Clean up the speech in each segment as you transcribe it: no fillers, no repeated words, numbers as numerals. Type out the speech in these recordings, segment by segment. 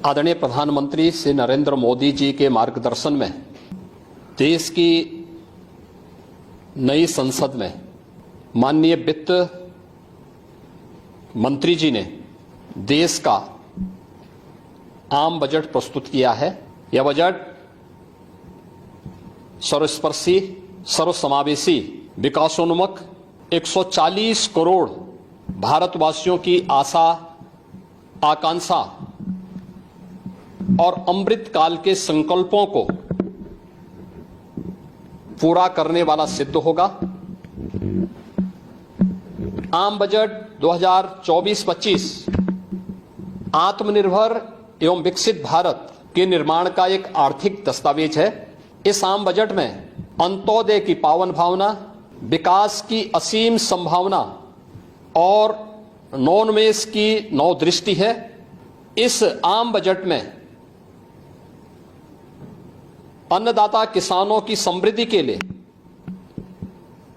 आदरणीय प्रधानमंत्री श्री नरेंद्र मोदी जी के मार्गदर्शन में देश की नई संसद में माननीय वित्त मंत्री जी ने देश का आम बजट प्रस्तुत किया है। यह बजट सर्वस्पर्शी, सर्वसमावेशी, विकासोन्मुख 140 करोड़ भारतवासियों की आशा, आकांक्षा और अमृत काल के संकल्पों को पूरा करने वाला सिद्ध होगा। आम बजट 2024-25 आत्मनिर्भर एवं विकसित भारत के निर्माण का एक आर्थिक दस्तावेज है। इस आम बजट में अंत्योदय की पावन भावना, विकास की असीम संभावना और नवोन्मेष की नवदृष्टि है। इस आम बजट में अन्नदाता किसानों की समृद्धि के लिए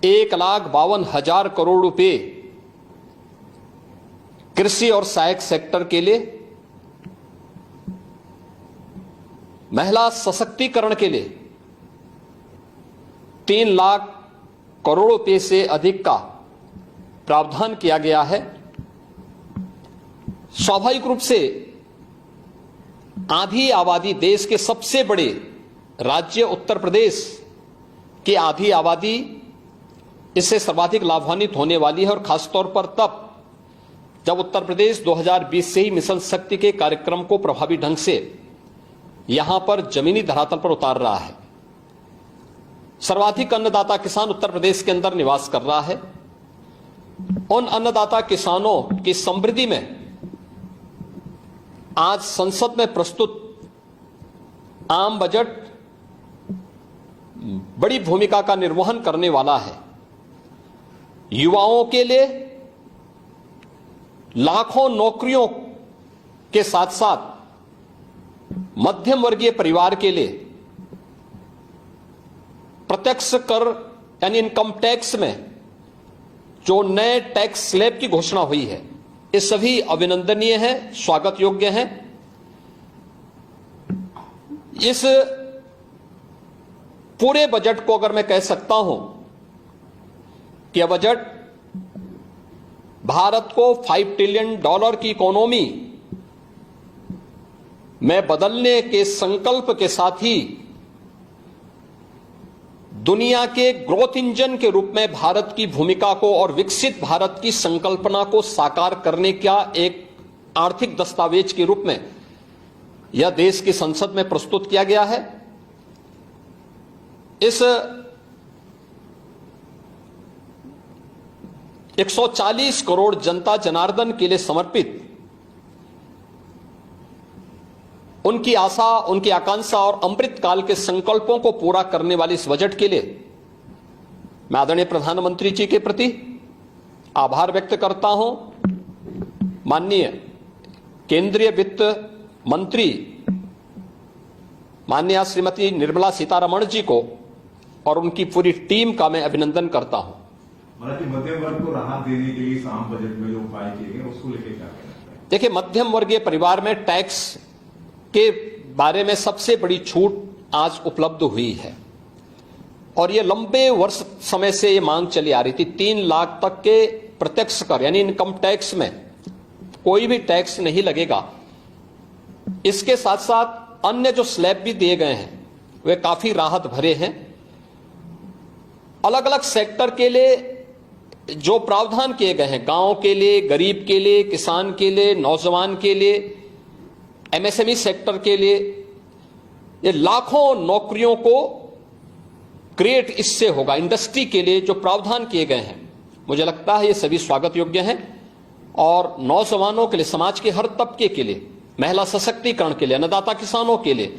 1,52,000 करोड़ रुपए, कृषि और सहायक सेक्टर के लिए, महिला सशक्तिकरण के लिए 3 लाख करोड़ रुपए से अधिक का प्रावधान किया गया है। स्वाभाविक रूप से आधी आबादी, देश के सबसे बड़े राज्य उत्तर प्रदेश की आधी आबादी इससे सर्वाधिक लाभान्वित होने वाली है, और खासतौर पर तब जब उत्तर प्रदेश 2020 से ही मिशन शक्ति के कार्यक्रम को प्रभावी ढंग से यहां पर जमीनी धरातल पर उतार रहा है। सर्वाधिक अन्नदाता किसान उत्तर प्रदेश के अंदर निवास कर रहा है। उन अन्नदाता किसानों की समृद्धि में आज संसद में प्रस्तुत आम बजट बड़ी भूमिका का निर्वहन करने वाला है। युवाओं के लिए लाखों नौकरियों के साथ साथ मध्यम वर्गीय परिवार के लिए प्रत्यक्ष कर यानी इनकम टैक्स में जो नए टैक्स स्लैब की घोषणा हुई है, ये सभी अभिनंदनीय है, स्वागत योग्य है। इस पूरे बजट को अगर मैं कह सकता हूं कि यह बजट भारत को $5 ट्रिलियन की इकोनॉमी में बदलने के संकल्प के साथ ही दुनिया के ग्रोथ इंजन के रूप में भारत की भूमिका को और विकसित भारत की संकल्पना को साकार करने का एक आर्थिक दस्तावेज के रूप में यह देश की संसद में प्रस्तुत किया गया है। इस 140 करोड़ जनता जनार्दन के लिए समर्पित उनकी आशा, उनकी आकांक्षा और अमृत काल के संकल्पों को पूरा करने वाले इस बजट के लिए मैं आदरणीय प्रधानमंत्री जी के प्रति आभार व्यक्त करता हूं। माननीय केंद्रीय वित्त मंत्री माननीय श्रीमती निर्मला सीतारमण जी को और उनकी पूरी टीम का मैं अभिनंदन करता हूं। मध्यम वर्ग को राहत देने के लिए आम बजट में जो उपाय किए गए उसको लेकर क्या कहना है? देखिए, मध्यम वर्गीय परिवार में टैक्स के बारे में सबसे बड़ी छूट आज उपलब्ध हुई है, और यह लंबे वर्ष समय से यह मांग चली आ रही थी। 3 लाख तक के प्रत्यक्ष कर यानी इनकम टैक्स में कोई भी टैक्स नहीं लगेगा। इसके साथ साथ अन्य जो स्लैब भी दिए गए हैं वे काफी राहत भरे हैं। अलग अलग सेक्टर के लिए जो प्रावधान किए गए हैं, गांव के लिए, गरीब के लिए, किसान के लिए, नौजवान के लिए, एमएसएमई सेक्टर के लिए, ये लाखों नौकरियों को क्रिएट इससे होगा। इंडस्ट्री के लिए जो प्रावधान किए गए हैं, मुझे लगता है ये सभी स्वागत योग्य हैं, और नौजवानों के लिए, समाज के हर तबके के लिए, महिला सशक्तिकरण के लिए, अन्नदाता किसानों के लिए,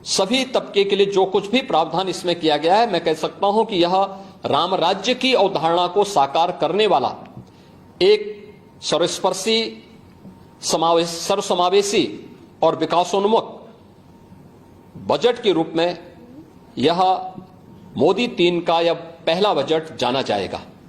सभी तबके के लिए जो कुछ भी प्रावधान इसमें किया गया है, मैं कह सकता हूं कि यह राम राज्य की अवधारणा को साकार करने वाला एक सर्वस्पर्शी, सर्वसमावेशी और विकासोन्मुख बजट के रूप में यह मोदी 3 का यह पहला बजट जाना जाएगा।